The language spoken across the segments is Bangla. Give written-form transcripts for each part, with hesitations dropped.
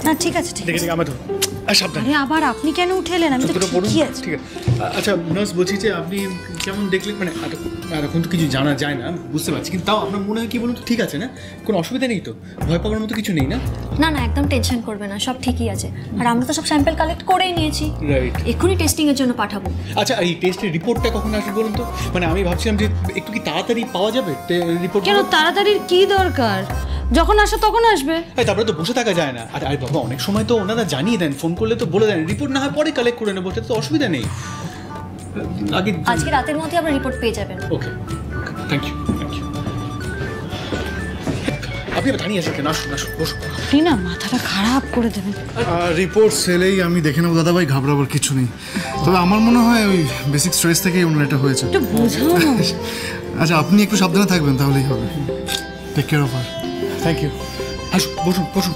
না ঠিক আছে ঠিক আছে আমার তো সাবধান। আরে আবার আপনি কেন উঠে এলেন? আমি তো ঠিকই আছি। ঠিক আছে আচ্ছা নার্স, বলছি যে আপনি কেমন দেখলেন? মানে এখন তো কিছু জানা যায় না, বুঝতে পারছি, কিন্তু তাও আপনার মনে হয় কি বলুন তো ঠিক আছে না? কোনো অসুবিধা নেই তো? ভয় পাওয়ার মতো কিছু নেই না? না না, একদম টেনশন করবে না, সব ঠিকই আছে। আর আমরা তো সব স্যাম্পল কালেক্ট করেই নিয়েছি, রাইট। এক্ষুনি টেস্টিংয়ের জন্য পাঠাবো। আচ্ছা এই টেস্টের রিপোর্টটা কখন আসবে বলুন তো? মানে আমি ভাবছিলাম যে একটু কি তাড়াতাড়ি পাওয়া যাবে রিপোর্ট? কেন তাড়াতাড়ির কি দরকার? যখন আসে তখন আসবে। তারপরে তো বসে থাকা যায় না। আর আরে বাবা, অনেক সময় তো ওনারা জানিয়ে দেন, ফোন করলে তো বলে দেন, রিপোর্ট না হয় পরে কালেক্ট করে নেবো, তো অসুবিধা নেই। আজকে রাতের মধ্যে আপনারা রিপোর্ট পেয়ে যাবেন। ওকে, থ্যাংক ইউ। আপনি দাঁড়িয়ে আছেন কেন? আসুন আসুন, বসুন। আপনি না মাথাটা খারাপ করে দেবেন। রিপোর্ট সেলেই আমি দেখে নেবো দাদাভাই, ঘাবড়াবার কিছু নেই। তবে আমার মনে হয় ওই বেসিক স্ট্রেস থেকেই ওনার এটা হয়েছে। একটু বোঝাও না। আচ্ছা আপনি একটু সাবধানে থাকবেন, তাহলেই হবে। Take care of her. Thank you. আসুন, বসুন বসুন।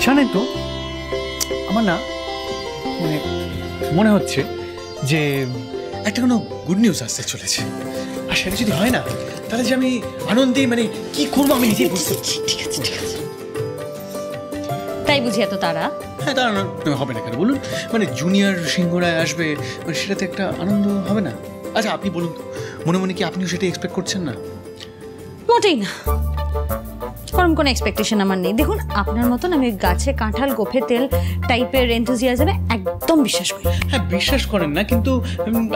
জানেন তো আমার না মানে মনে হচ্ছে যে একটা কোনো গুড নিউজ আসতে চলেছে, আর সেটা যদি হয় না তাহলে যে আমি আনন্দে মানে কি করবো আমি নিজেই বুঝতে পারছি। ঠিক আছে ঠিক আছে, তাই বুঝি এত তারা? হ্যাঁ দাঁড়ানো হবে না কেন বলুন? মানে জুনিয়র সিংহরায় আসবে, মানে সেটাতে একটা আনন্দ হবে না? আচ্ছা আপনি বলুন তো, মনে মনে কি আপনিও সেটা এক্সপেক্ট করছেন না? মোটেই না, ওরকম কোনো এক্সপেকটেশন আমার নেই। দেখুন আপনার মতন আমি গাছে কাঁঠাল গোফে তেল টাইপের এনথুজিয়াজমে একদম বিশ্বাস করি। হ্যাঁ বিশ্বাস করেন না, কিন্তু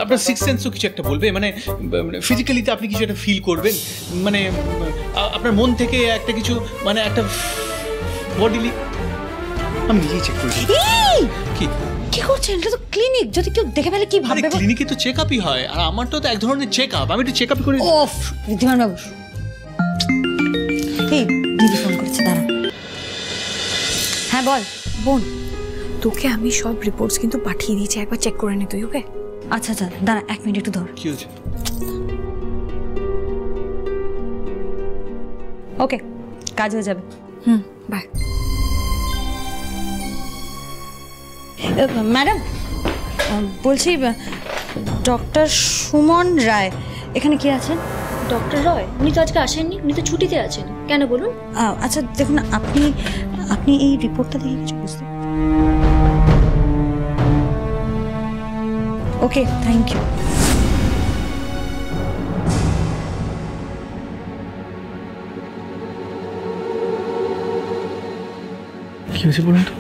আপনার সিক্স সেন্সও কিছু একটা বলবে, মানে ফিজিক্যালিতে আপনি কিছু একটা ফিল করবেন, মানে আপনার মন থেকে একটা কিছু, মানে একটা বডিলি আমি নিজেই চেক করি। কি কি করছেন? এটা তো ক্লিনিক, যদি কেউ দেখে ফেলে কি ভাববে? ক্লিনিকে তো চেক আপই হয়, আর আমার তো এক ধরনের চেক আপ, আমি একটু চেক আপ করি। ওফ ঋদ্ধিমান বাবু, এই দিদি ফোন করেছে, দাঁড়া। হ্যাঁ বল বোন। তোকে আমি সব রিপোর্টস কিন্তু পাঠিয়ে দিয়েছি, একবার চেক করে নে তুই। ওকে আচ্ছা আচ্ছা দাঁড়া, 1 মিনিট একটু ধর। কি হয়েছে? ওকে, কাজ হয়ে যাবে। বাই। ম্যাডাম বলছি, ডক্টর সুমন রায় এখানে কে আছেন? ডক্টর রয় উনি তো আজকে আসেননি, উনি তো ছুটিতে আছেন। কেন বলুন? আচ্ছা দেখুন, আপনি এই রিপোর্টটা দেখে কিছু বুঝতে? Okay thank you. কি হয়েছে বলুন তো?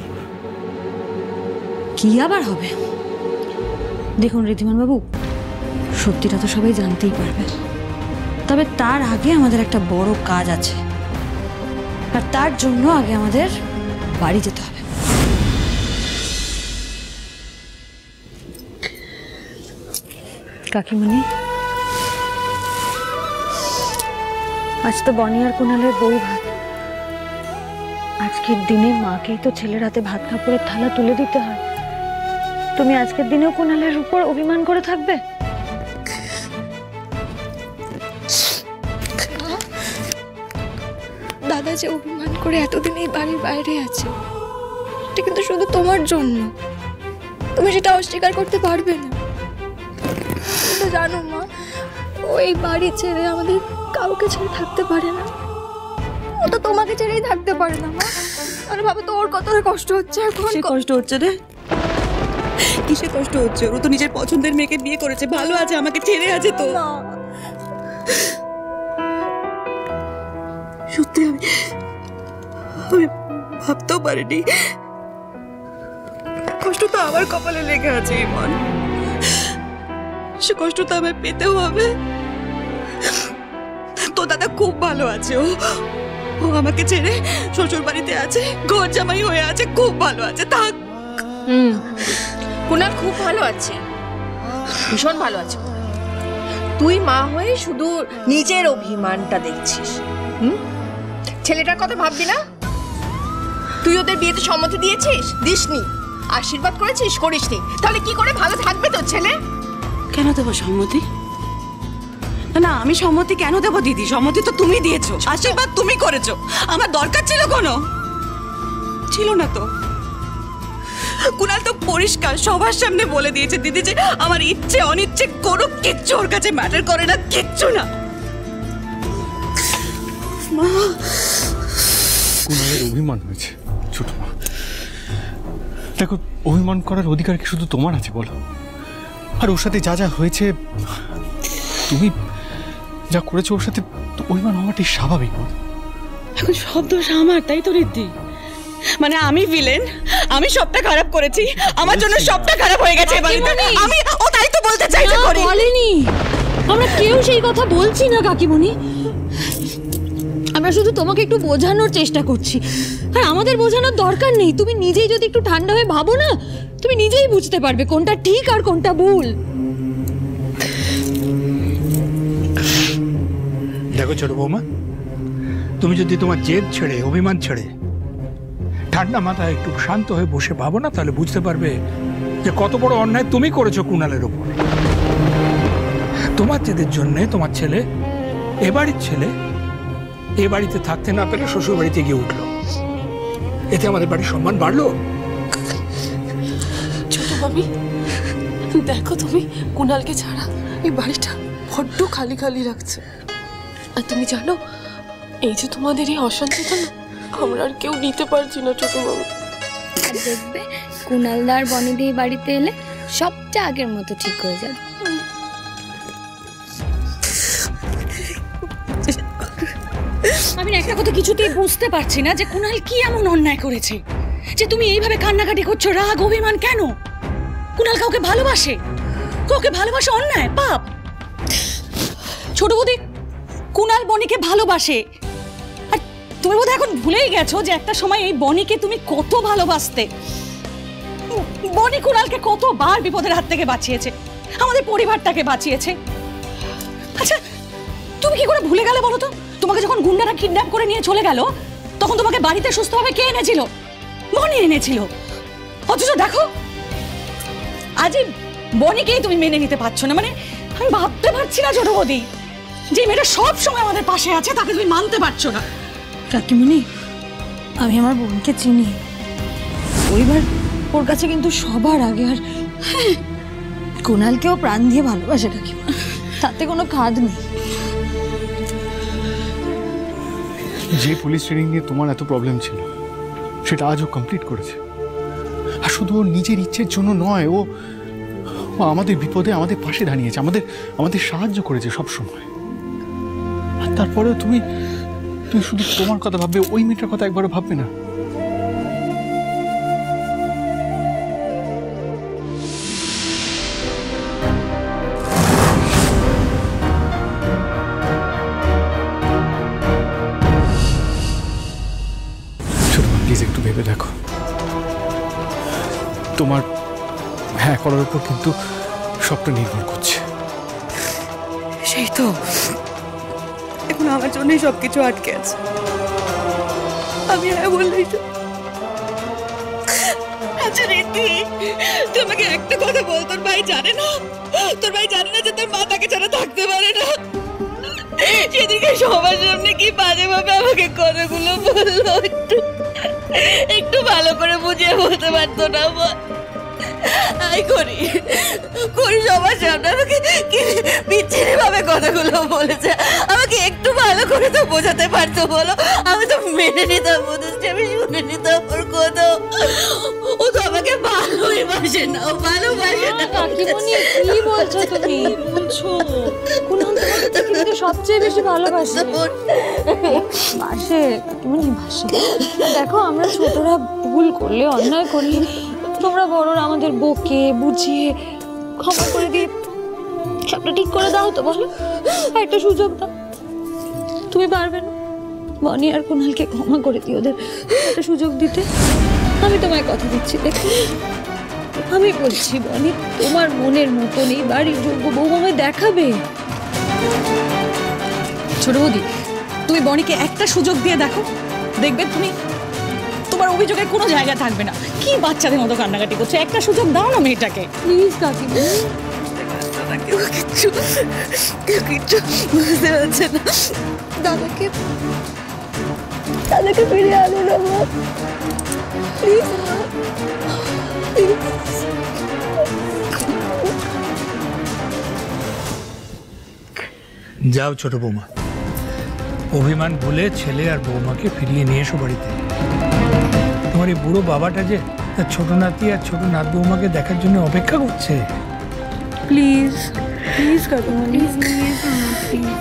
কি আবার হবে? দেখুন ঋদ্ধিমান বাবু, সত্যিটা তো সবাই জানতেই পারবে, তবে তার আগে আমাদের একটা বড় কাজ আছে, আর তার জন্য আগে আমাদের বাড়ি যেতে হবে। কাকিমণি, আজ তো বনি আর কুণালের বউ ভাত। আজকের দিনে মাকেই তো ছেলের হাতে ভাত কাপড়ের থালা তুলে দিতে হয়। তুমি আজকের দিনেও কুণালের উপর অভিমান করে থাকবে? দাদা যে অভিমান করে এতদিন এই বাড়ির বাইরে আছে, এটা কিন্তু শুধু তোমার জন্য। তুমি সেটা অস্বীকার করতে পারবে না। তুমি জানো মা, ওই বাড়ি ছেড়ে আমাদের কাউকে ছেড়ে থাকতে পারে না। ও তো তোমাকে ছেড়েই থাকতে পারে না মা। আরে বাবা, তো ওর কতটা কষ্ট হচ্ছে এখন। কষ্ট হচ্ছে রে? কিসে কষ্ট হচ্ছে? ও তো নিজের পছন্দের মেয়েকে বিয়ে করেছে, ভালো আছে, আমাকে ছেড়ে আছে তো। সত্যি আমি ভাবতেও পারিনি। কষ্ট তো আমার কপালে লেগে আছে ইমন, সে কষ্ট তো আমায় পেতেও হবে। তো দাদা খুব ভালো আছে, ও আমাকে ছেড়ে শ্বশুর বাড়িতে আছে, ঘর জামাই হয়ে আছে, খুব ভালো আছে, থাক। কুণাল খুব ভালো আছে, ভীষণ ভালো আছে। তুই মা হয়ে শুধু নিজের অভিমানটা দেখছিস। ছেলেটার কথা ভাববি না? তুই ওদের বিয়েতে সম্মতি দিয়েছিস? দিসনি। আশীর্বাদ করেছিস? করিসনি। তাহলে কি করে ভালো থাকবে তোর ছেলে? কেন দেবো সম্মতি? না আমি সম্মতি কেন দেবো দিদি? সম্মতি তো তুমি দিয়েছো, আশীর্বাদ তুমি করেছো। আমার দরকার ছিল কোনো? ছিল না তো। কুণাল তো পরিষ্কার সবার সামনে বলে দিয়েছে দিদি যে আমার ইচ্ছে অনিচ্ছে করুক, কিচ্ছু ওর কাছে ম্যাটার করে না, কিচ্ছু না। কুণালের অভিমান হয়েছে ছোট মা। দেখো, অভিমান করার অধিকার কি শুধু তোমার আছে বলো? আর ওর সাথে যা যা হয়েছে, তুমি যা করেছো ওর সাথে, অভিমান হওয়াটাই স্বাভাবিক বলো। এখন সব দোষ আমার, তাই তো রিদ্ধি? মানে আমি ভিলেন, আমি সবটা খারাপ করেছি, আমার জন্য সবটা খারাপ হয়ে গেছে এই বাড়িতে। আমি ও তাই তো বলতে চাইছে করি। বলেনি, আমরা কেউ সেই কথা বলছি না কাকিমণি। আমরা শুধু তোমাকে একটু বোঝানোর চেষ্টা করছি। আর আমাদের বোঝানোর দরকার নেই, তুমি নিজেই যদি একটু ঠান্ডা হয়ে ভাবো না, তুমি নিজেই বুঝতে পারবে কোনটা ঠিক আর কোনটা ভুল। দেখো ছোট বৌমা, তুমি যদি তোমার জেদ ছেড়ে, অভিমান ছেড়ে ঠান্ডা মাথায় একটু শান্ত হয়ে বসে ভাবো না, তাহলে বুঝতে পারবে যে কত বড় অন্যায় তুমি করেছো কুণালের ওপর। তোমার জেদের জন্য তোমার ছেলে, এ বাড়ির ছেলে, এ বাড়িতে থাকতে না পেরে শ্বশুর বাড়িতে গিয়ে উঠলো। এতে আমাদের বাড়ির সম্মান বাড়লো? ছোট ভাবি, দেখো তুমি কুণালকে ছাড়া এই বাড়িটা বড্ড খালি খালি লাগছে। আর তুমি জানো, এই যে তোমাদের এই অশান্তিটা না, আমরা আর কেউ নিতে পারছি না ছোট বাবু। আর দেখবে কুণালদা আর বনিদি এই বাড়িতে এলে সবটা আগের মতো ঠিক হয়ে যাবে। আমি না একটা কথা কিছুতেই বুঝতে পারছি না যে কুণাল কি এমন অন্যায় করেছে যে তুমি এইভাবে কান্নাকাটি করছো। রাগ অভিমান কেন? কুণাল কাউকে ভালোবাসে? কাউকে ভালোবাসে অন্যায়, পাপ? ছোট বৌদি, কুণাল বনিকে ভালোবাসে। আর তুমি বোধহয় এখন ভুলেই গেছো যে একটা সময় এই বনিকে তুমি কত ভালোবাসতে। বনি কুণালকে কতবার বিপদের হাত থেকে বাঁচিয়েছে, আমাদের পরিবারটাকে বাঁচিয়েছে। আচ্ছা, তুমি কি করে ভুলে গেলে বলো তো? তোমাকে যখন গুন্ডারা কিডন্যাপ করে নিয়ে চলে গেল, তখন তোমাকে বাড়িতে সুস্থভাবে কে এনেছিল? বনি এনেছিল। অথচ দেখো, আজই বনিকেই তুমি মেনে নিতে পারছো না। মানে আমি ভাবতে পারছি না ছোট বৌদি, যে মেয়েটা সব সময় আমাদের পাশে আছে, তাকে তুমি মানতে পারছো না। কাকিমণি, আমি আমার বোনকে চিনি, পরিবার ওর কাছে কিন্তু সবার আগে। আর কুণালকেও প্রাণ দিয়ে ভালোবাসে কাকিমা, তাতে কোনো খাদ নেই। যে পুলিশ ট্রেনিং নিয়ে তোমার এত প্রবলেম ছিল, সেটা আজও কমপ্লিট করেছে। আর শুধু ওর নিজের ইচ্ছের জন্য নয়, ও আমাদের বিপদে আমাদের পাশে দাঁড়িয়েছে, আমাদের সাহায্য করেছে সব সময়। আর তারপরেও তুমি শুধু তোমার কথা ভাববে, ওই মেয়েটার কথা একবারও ভাববে না। প্লিজ একটু ভেবে দেখো, তোমার হ্যাঁ করার উপর কিন্তু সবটা নির্ভর করছে। সেই তো, এখন আমার জন্যই সবকিছু আটকে আছে। আমি হ্যাঁ বললেই তো। আচ্ছা রিদ্ধি, তুই আমাকে একটা কথা বল, তোর ভাই জানে না? তোর ভাই জানে না যে তোর মা তাকে ছাড়া থাকতে পারে না? সেদিকে সবার সামনে কি বাজে ভাবে আমাকে কথাগুলো বললো, একটু ভালো করে বুঝিয়ে বলতে পারতো না? আই করি সবার সামনে আমাকে বিচ্ছিরি ভাবে কথাগুলো বলেছে। আমাকে একটু ভালো করে তো বোঝাতে পারতো বলো? আমি তো মেনে নিতাম, বুঝেছি, আমি শুনে নিতাম ওর কথা। ও তো আমাকে ভালোই বাসে না, ও ভালোবাসে না। কাকিমণি, কি বলছো তুমি? বলছো কুণাল তোমাকে কিন্তু সবচেয়ে বেশি ভালোবাসে। বাসে কাকিমণি, বাসে। দেখো, আমরা ছোটরা ভুল করলে, অন্যায় করলে, তোমরা বড়রা আমাদের বকে বুঝিয়ে ক্ষমা করে দিয়ে সবটা ঠিক করে দাও তো বলো। একটা সুযোগ দাও। তুমি পারবে না বনি আর কুণালকে ক্ষমা করে দিও, ওদের একটা সুযোগ দিতে? আমি তোমায় কথা দিচ্ছি, দেখো আমি বলছি, বনি তোমার মনের মতন এই বাড়ির যোগ্য বউ আমায় দেখাবে। ছোট বৌদি, তুমি বনিকে একটা সুযোগ দিয়ে দেখো, দেখবে তুমি তোমার অভিযোগের কোনো জায়গা থাকবে না। কি বাচ্চাদের মতো কান্নাকাটি করছে, একটা সুযোগ দাও না মেয়েটাকে প্লিজ। কাকিমা কিচ্ছু বুঝতে পারছে না। দাদাকে ফিরে আনো না মা, প্লিজ মা, প্লিজ। যাও ছোট বৌমা, অভিমান ভুলে ছেলে আর বৌমাকে ফিরিয়ে নিয়ে এসো বাড়িতে। তোমার এই বুড়ো বাবাটা যে তার ছোট নাতি আর ছোট নাত বৌমাকে দেখার জন্য অপেক্ষা করছে। প্লিজ প্লিজ কাকিমা, প্লিজ নিয়ে এসো না, প্লিজ।